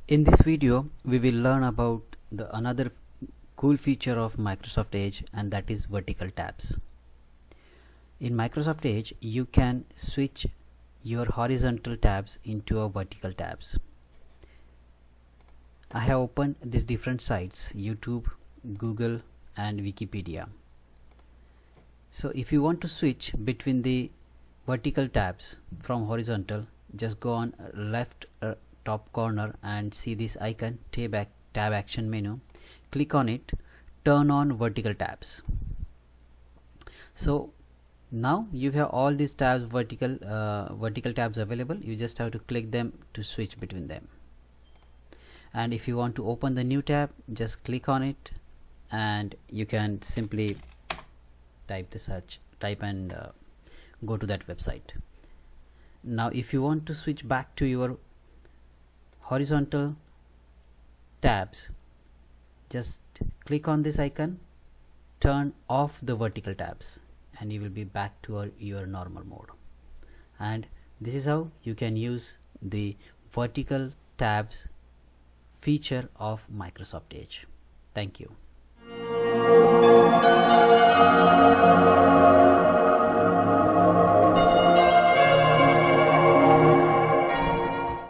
In this video, we will learn about the another cool feature of Microsoft Edge, and that is vertical tabs. In Microsoft Edge, you can switch your horizontal tabs into a vertical tabs. I have opened these different sites: YouTube, Google, and Wikipedia. So if you want to switch between the vertical tabs from horizontal, just go on left top corner and see this icon, tab action menu. Click on it, turn on vertical tabs. So now you have all these tabs, vertical tabs available. You just have to click them to switch between them. And if you want to open the new tab, just click on it and you can simply type and go to that website. Now if you want to switch back to your horizontal tabs, just click on this icon, turn off the vertical tabs, and you will be back to your normal mode. And this is how you can use the vertical tabs feature of Microsoft Edge. Thank you.